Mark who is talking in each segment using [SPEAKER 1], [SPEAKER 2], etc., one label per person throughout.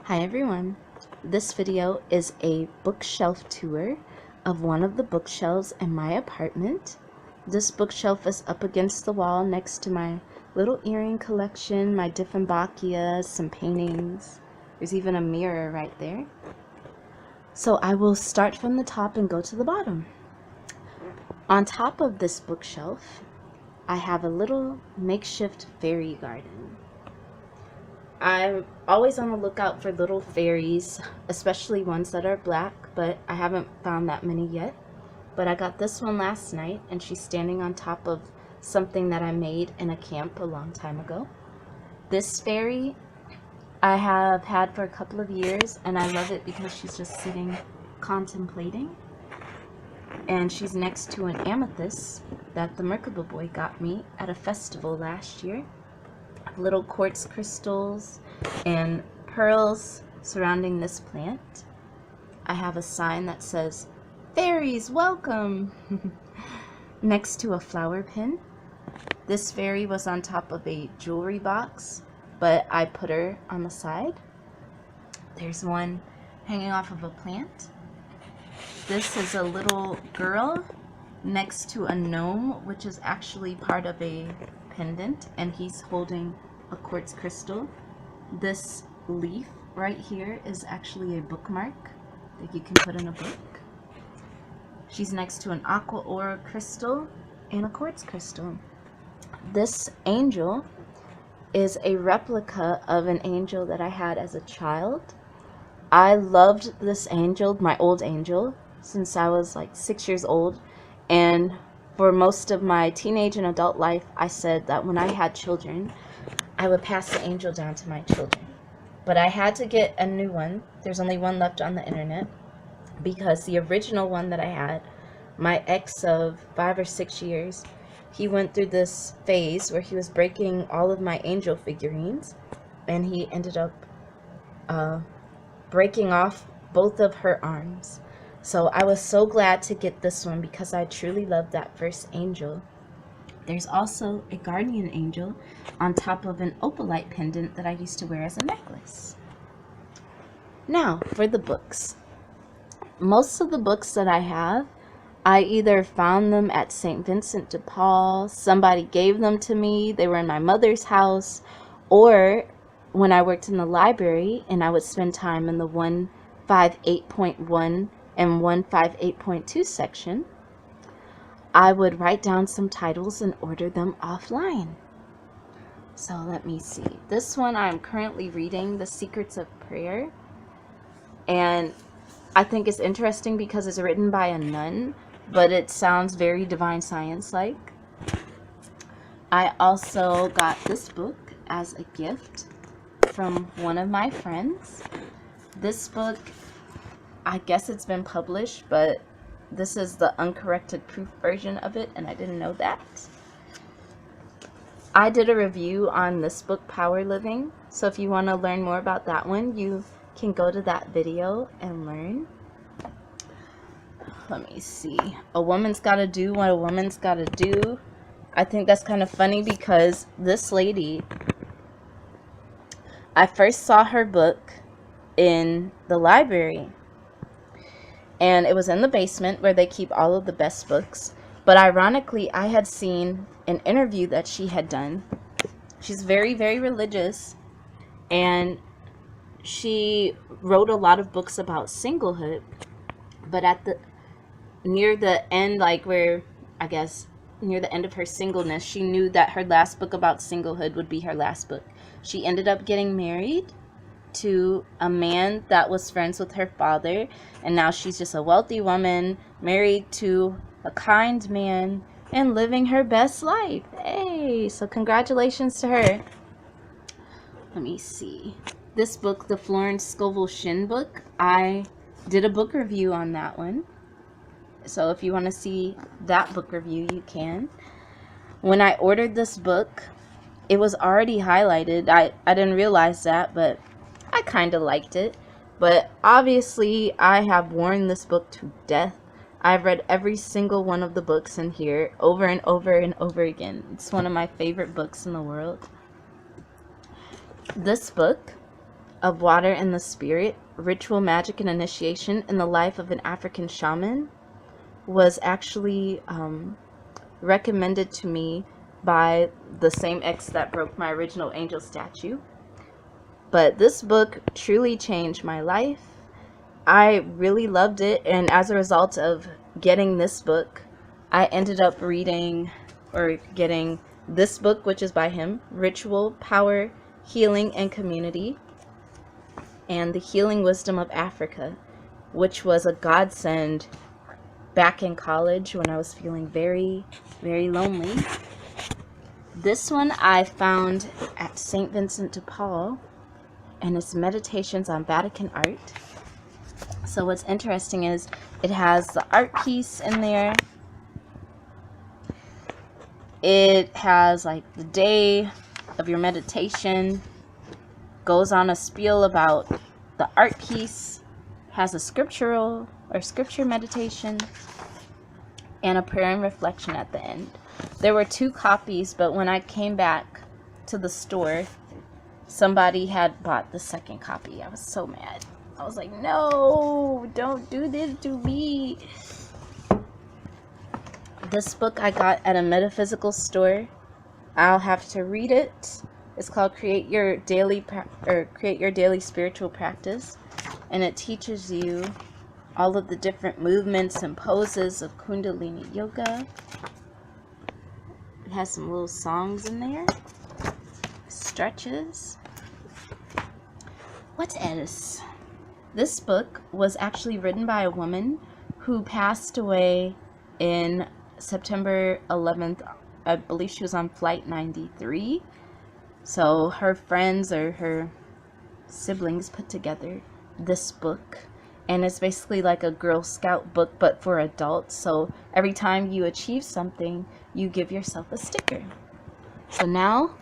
[SPEAKER 1] Hi everyone. This video is a bookshelf tour of one of the bookshelves in my apartment. This bookshelf is up against the wall next to my little earring collection, my Dieffenbachia, some paintings. There's even a mirror right there. So I will start from the top and go to the bottom. On top of this bookshelf, I have a little makeshift fairy garden. I'm always on the lookout for little fairies, especially ones that are black, but I haven't found that many yet. But I got this one last night, and she's standing on top of something that I made in a camp a long time ago. This fairy I have had for a couple of years, and I love it because she's just sitting contemplating. And she's next to an amethyst that the Merkaba boy got me at a festival last year. Little quartz crystals and pearls surrounding this plant. I have a sign that says, "Fairies, welcome!" next to a flower pin. This fairy was on top of a jewelry box, but I put her on the side. There's one hanging off of a plant. This is a little girl next to a gnome, which is actually part of a pendant, and he's holding a quartz crystal. This leaf right here is actually a bookmark that you can put in a book. She's next to an aqua aura crystal and a quartz crystal. This angel is a replica of an angel that I had as a child. I loved this angel, my old angel, since I was like 6 years old, and for most of my teenage and adult life, I said that when I had children, I would pass the angel down to my children. But I had to get a new one. There's only one left on the internet, because the original one that I had, my ex of 5 or 6 years, he went through this phase where he was breaking all of my angel figurines, and he ended up breaking off both of her arms. So I was so glad to get this one because I truly loved that first angel. There's also a guardian angel on top of an opalite pendant that I used to wear as a necklace. Now for the books. Most of the books that I have, I either found them at St. Vincent de Paul, somebody gave them to me, they were in my mother's house, or when I worked in the library and I would spend time in the 158.1 and 158.2 section, I would write down some titles and order them offline. So let me see. This one I'm currently reading, The Secrets of Prayer, and I think it's interesting because it's written by a nun, but it sounds very divine science-like. I also got this book as a gift from one of my friends. This book, I guess it's been published, but this is the uncorrected proof version of it, and I didn't know that. I did a review on this book, Power Living, so if you want to learn more about that one, you can go to that video and learn. Let me see. A woman's gotta do what a woman's gotta do. I think that's kind of funny because this lady, I first saw her book in the library, and it was in the basement where they keep all of the best books. But ironically, I had seen an interview that she had done. She's very, very religious, and she wrote a lot of books about singlehood. But near the end, like where, I guess, near the end of her singleness, she knew that her last book about singlehood would be her last book. She ended up getting married to a man that was friends with her father, and now she's just a wealthy woman married to a kind man and living her best life. Hey, so congratulations to her. Let me see. This book, the Florence Scovel Shinn book, I did a book review on that one, so if you want to see that book review, you can. When I ordered this book, it was already highlighted. I didn't realize that, but I kind of liked it. But obviously, I have worn this book to death. I've read every single one of the books in here over and over and over again. It's one of my favorite books in the world. This book of Water and the Spirit, Ritual, Magic, and Initiation in the Life of an African Shaman was actually recommended to me by the same ex that broke my original angel statue. But this book truly changed my life. I really loved it, and as a result of getting this book, I ended up reading or getting this book, which is by him, Ritual, Power, Healing, and Community, and The Healing Wisdom of Africa, which was a godsend back in college when I was feeling very, very lonely. This one I found at St. Vincent de Paul, and it's Meditations on Vatican Art. So what's interesting is it has the art piece in there. It has like the day of your meditation, goes on a spiel about the art piece, has a scripture meditation, and a prayer and reflection at the end. There were 2 copies, but when I came back to the store, somebody had bought the second copy. I was so mad. I was like, no, don't do this to me. This book I got at a metaphysical store. I'll have to read it. It's called Create Your Daily Spiritual Practice, and it teaches you all of the different movements and poses of Kundalini Yoga. It has some little songs in there, stretches. What else? This book was actually written by a woman who passed away in September 11th. I believe she was on flight 93. So her friends or her siblings put together this book, and it's basically like a Girl Scout book but for adults. So every time you achieve something, you give yourself a sticker. So now,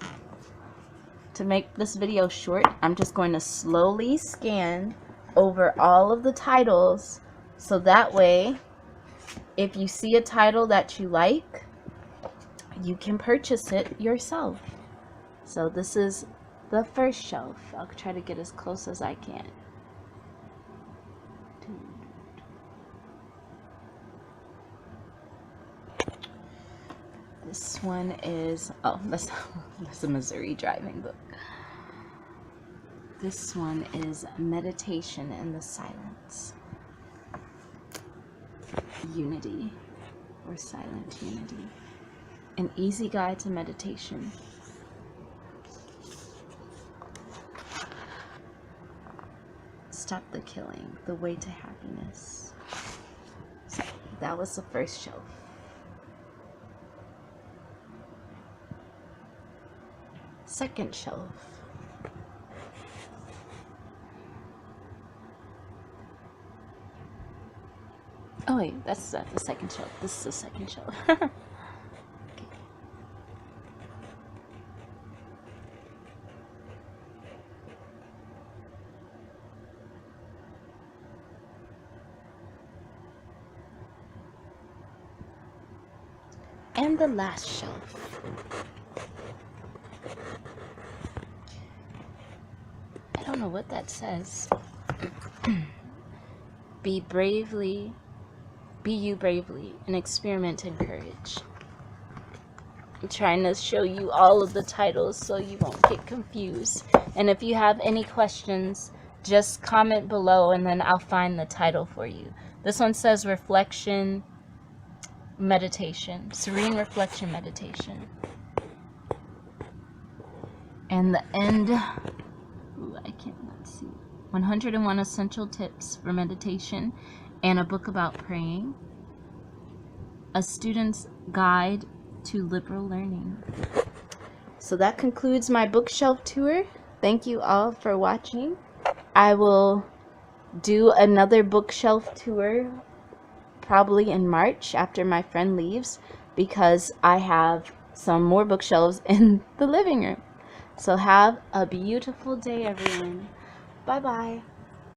[SPEAKER 1] to make this video short, I'm just going to slowly scan over all of the titles, so that way if you see a title that you like, you can purchase it yourself. So this is the first shelf. I'll try to get as close as I can. This one is, oh, that's a Missouri driving book. This one is Meditation in the Silence. Unity, or Silent Unity. An easy guide to meditation. Stop the Killing, The Way to Happiness. So that was the first shelf. Second shelf. Oh wait, that's the second shelf. This is the second shelf. Okay. And the last shelf. I don't know what that says. Be you bravely, and experiment in courage. I'm trying to show you all of the titles so you won't get confused. And if you have any questions, just comment below and then I'll find the title for you. This one says Reflection Meditation, Serene Reflection Meditation. And the end, let's see, 101 Essential Tips for Meditation, and a book about praying, a student's guide to liberal learning. So that concludes my bookshelf tour. Thank you all for watching. I will do another bookshelf tour probably in March after my friend leaves, because I have some more bookshelves in the living room. So have a beautiful day, everyone. Bye bye.